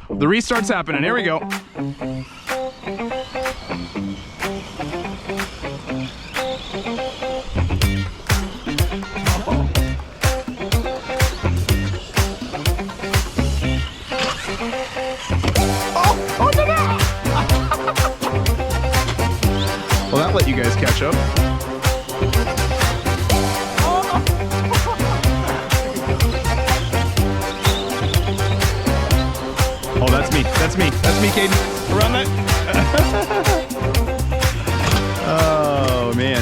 The restart's happening. Here we go. Well, that let you guys catch up. Oh, that's me. That's me. That's me, Caden. Around that. Oh, man.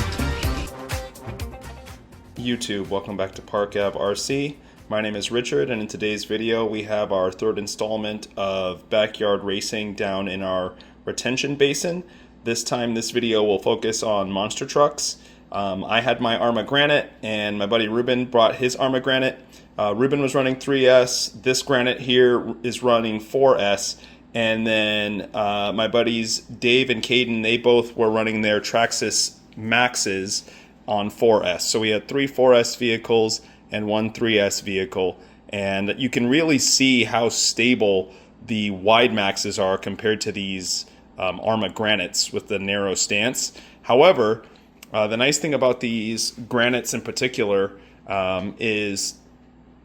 YouTube, welcome back to Park Ave RC. My name is Richard, and in today's video we have our third installment of backyard racing down in our retention basin. This time this video will focus on monster trucks. I had my Arrma Granite, and my buddy Ruben brought his Arrma Granite. Ruben was running 3S, this Granite here is running 4S, and then my buddies Dave and Caden, they both were running their Traxxas Maxxes on 4S. So we had 3 4S vehicles and 1 3S vehicle, and you can really see how stable the wide Maxxes are compared to these Arrma Granites with the narrow stance. However, the nice thing about these Granites in particular is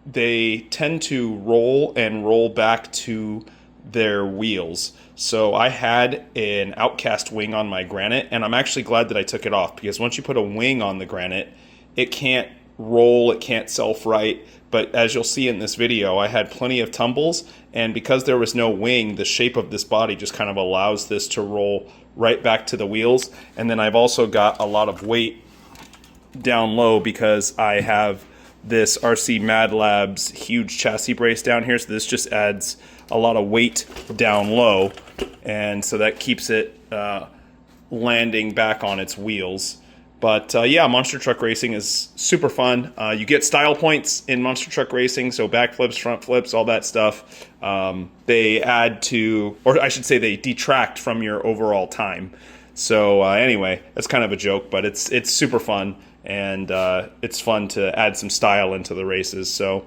they tend to roll and roll back to their wheels. So I had an outcast wing on my Granite, and I'm actually glad that I took it off, because once you put a wing on the Granite, it can't roll, it can't self-right. But as you'll see in this video, I had plenty of tumbles, and because there was no wing, the shape of this body just kind of allows this to roll right back to the wheels. And then I've also got a lot of weight down low because I have this RC Mad Labs huge chassis brace down here, so this just adds a lot of weight down low, and so that keeps it landing back on its wheels. But yeah, monster truck racing is super fun. You get style points in monster truck racing, so back flips, front flips, all that stuff. They add to, or I should say they detract from your overall time. So anyway, that's kind of a joke, but it's super fun, and it's fun to add some style into the races. So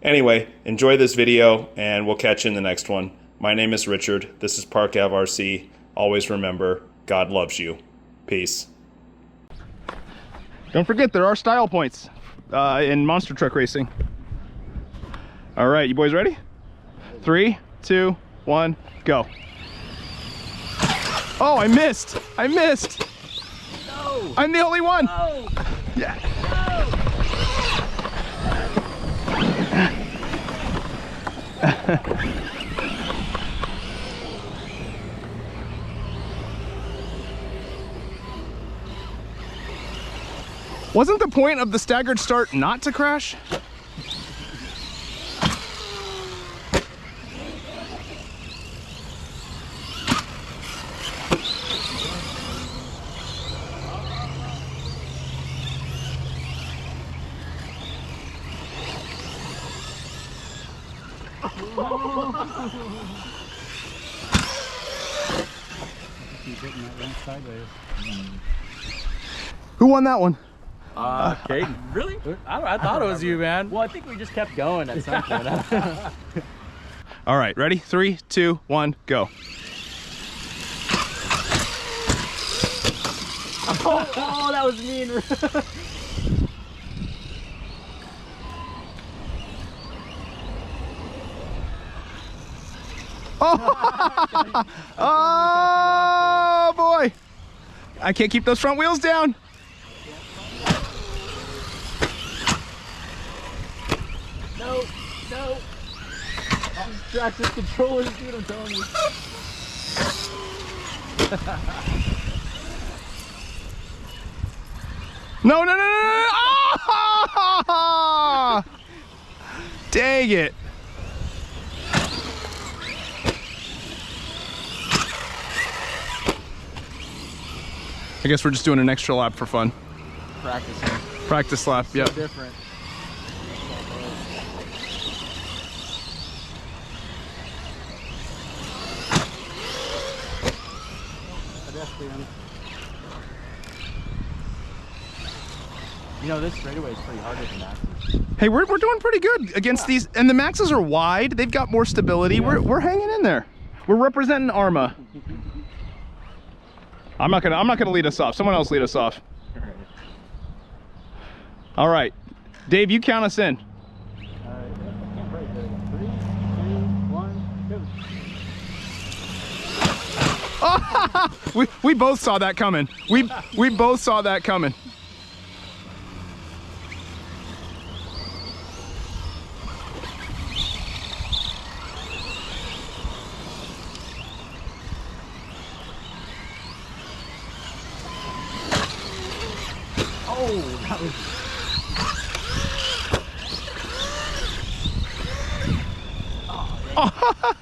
anyway, enjoy this video, and we'll catch you in the next one. My name is Richard. This is Park Ave RC. Always remember, God loves you. Peace. Don't forget, there are style points in monster truck racing. All right, you boys ready? 3, 2, 1, go. Oh, I missed. I missed. No. I'm the only one. No. Yeah. No. Wasn't the point of the staggered start not to crash? Keep hitting that one sideways. Who won that one? Caden. Really? I thought it was you, man. Well, I think we just kept going at some point. All right, ready? 3, 2, 1, go. Oh, that was mean. Oh, oh boy! I can't keep those front wheels down. No, no. Traxxas controllers, dude, I'm telling you. No, no, no, no, no! Oh! Dang it. I guess we're just doing an extra lap for fun. Practicing. Practice lap, So yep. different. You know, this straightaway is pretty hard with the Maxxes. Hey, we're doing pretty good against these, and the Maxxes are wide. They've got more stability. Yeah. We're hanging in there. We're representing Arrma. I'm not gonna lead us off. Someone else lead us off. All right, Dave, you count us in. 3, 2, 1, go. we both saw that coming. We both saw that coming. Oh, that was... Oh.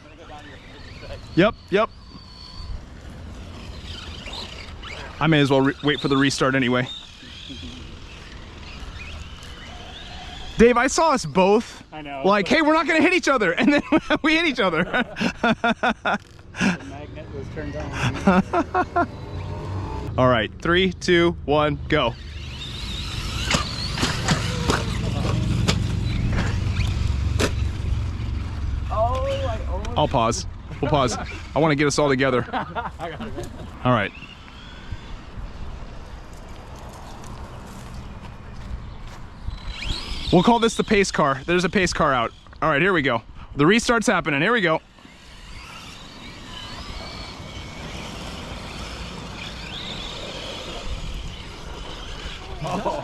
Yep. I may as well wait for the restart anyway. Dave, I saw us both. I know. Like, hey, we're not gonna hit each other, and then we hit each other. The magnet was turned on. All right, 3, 2, 1, go. I'll pause. We'll pause. I want to get us all together. I got it. All right. We'll call this the pace car. There's a pace car out. All right, here we go. The restart's happening. Here we go. Oh.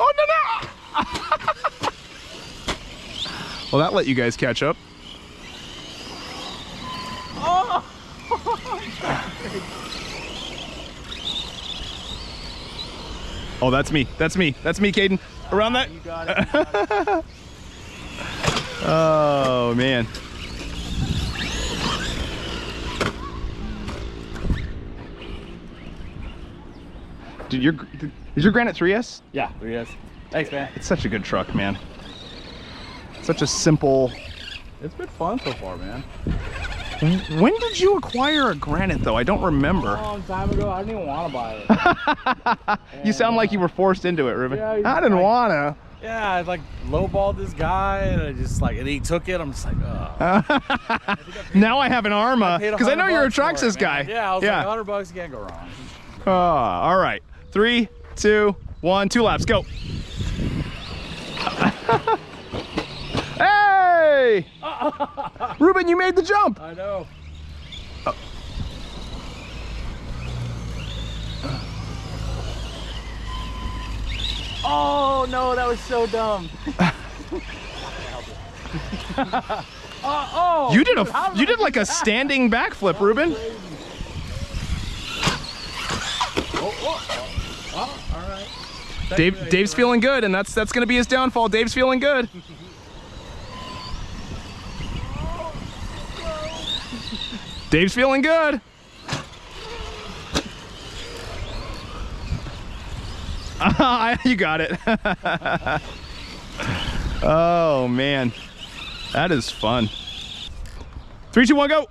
Oh, no. Well, that let you guys catch up. Oh. Oh, that's me. That's me, Caden. Around that. You got it. You got it. Oh, man. Dude, is your Granite 3S? Yeah, 3S. Thanks, man. It's such a good truck, man. Such a simple... It's been fun so far, man. When did you acquire a Granite, though? I don't remember. A long time ago. I didn't even want to buy it. You sound like you were forced into it, Ruben. Yeah, I didn't want to. Yeah, I like lowballed this guy, and I just like, and he took it. I'm just like, oh. Now I have an Arrma, because I know you're a Traxxas guy. Yeah, I was like, $100, you can't go wrong. All right, 3, 2, 1, 2 laps, go. Hey! Ruben, you made the jump. I know. Oh no, that was so dumb. Oh, you did like a standing backflip, Ruben. All right. Dave's feeling good, and that's gonna be his downfall. Dave's feeling good. Dave's feeling good. You got it. Oh man, that is fun. 3, 2, 1, go.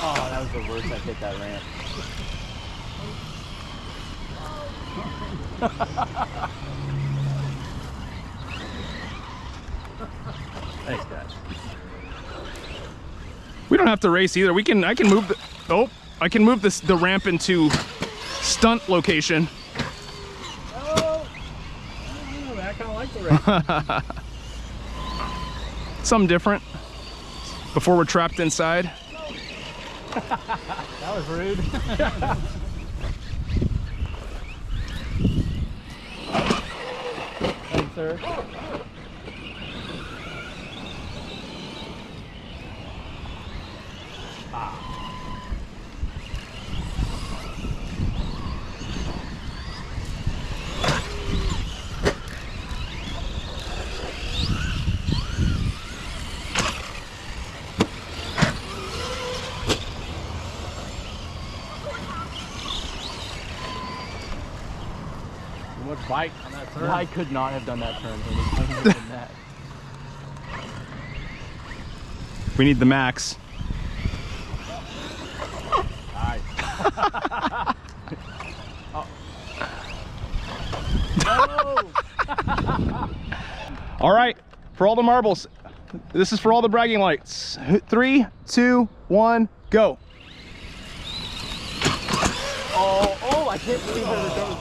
Oh, that was the worst. I hit that ramp. Thanks, guys. We don't have to race either. I can move the. Oh, I can move the ramp into stunt location. Oh, I kind of like the ramp. Something different. Before we're trapped inside. That was rude. Thanks, sir. Much bike on that turn. I could not have done that turn any cleaner than that. We need the Maxx. No. All right, for all the marbles, this is for all the bragging lights. 3, 2, 1, go. Oh, I can't believe that it goes.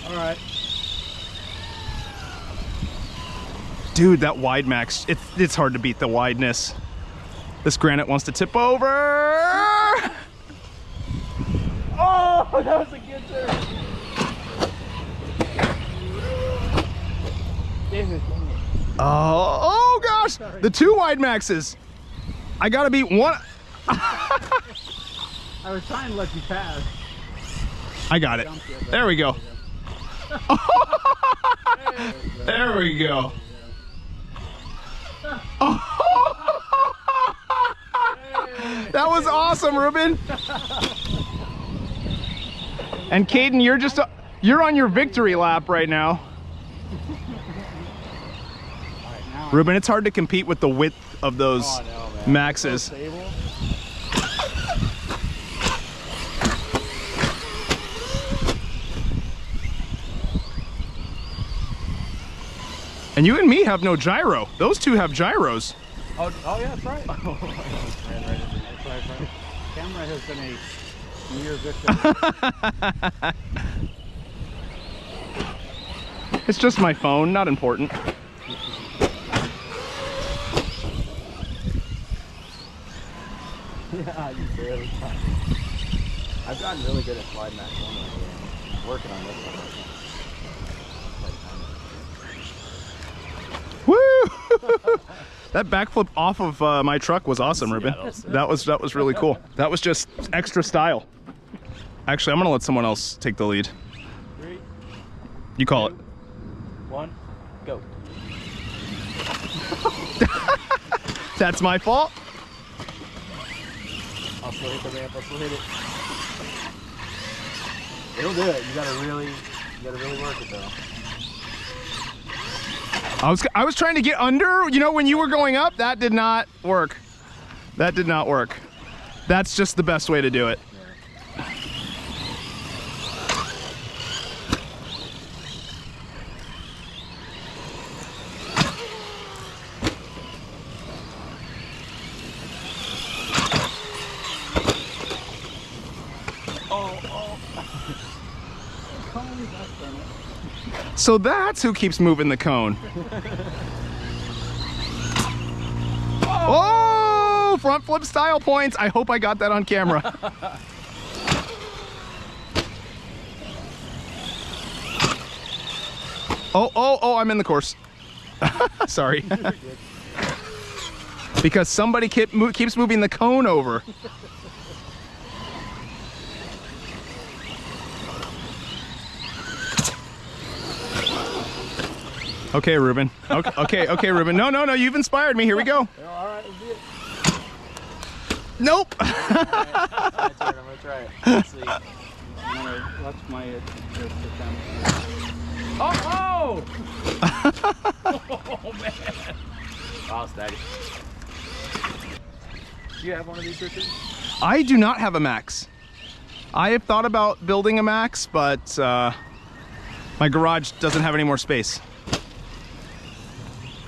All right. Dude, that wide Maxx, it's hard to beat the wideness. This Granite wants to tip over. Oh, that was a good turn. Damn it. Oh gosh, the 2 wide Maxxes. I gotta beat one. I was trying to let you pass. I got it. There we go. There we go. That was awesome, Ruben. And Caden, you're on your victory lap right now. Ruben, it's hard to compete with the width of those Maxxes. And you and me have no gyro. Those 2 have gyros. Oh yeah, that's right. Camera has been a near victim. It's just my phone, not important. Yeah, you barely caught it. I've gotten really good at slide Maxx only. I'm working on this one right now. Woo! That backflip off of my truck was awesome, Ruben. That was really cool. That was just extra style. Actually, I'm gonna let someone else take the lead. 3, You call 2, 1, go. That's my fault. I'll still hit the ramp. I'll still hit it. It'll do it. You gotta really work it though. I was trying to get under, you know, when you were going up. That did not work. That did not work. That's just the best way to do it. So that's who keeps moving the cone. Oh, front flip style points. I hope I got that on camera. Oh, I'm in the course. Sorry. Because somebody keeps moving the cone over. Okay, Ruben. Okay, Ruben. No, you've inspired me. Here we go. All right, let's do it. Nope. I'm gonna try it. Let's see. I'm gonna watch my Oh! Oh man! Wow, steady. Do you have one of these, Richard? I do not have a Maxx. I have thought about building a Maxx, but my garage doesn't have any more space.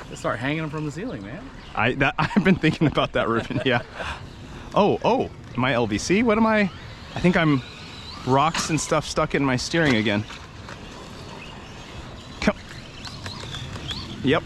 Let's start hanging them from the ceiling, man. I've been thinking about that, Ruben. Yeah. Oh, my LVC. What am I? I think I'm rocks and stuff stuck in my steering again. Come. Yep.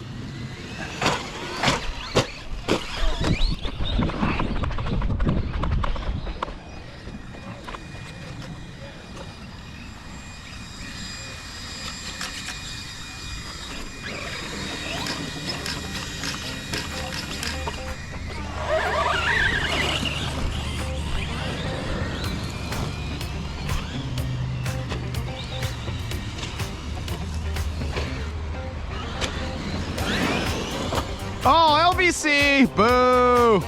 Oh, LVC! Boo!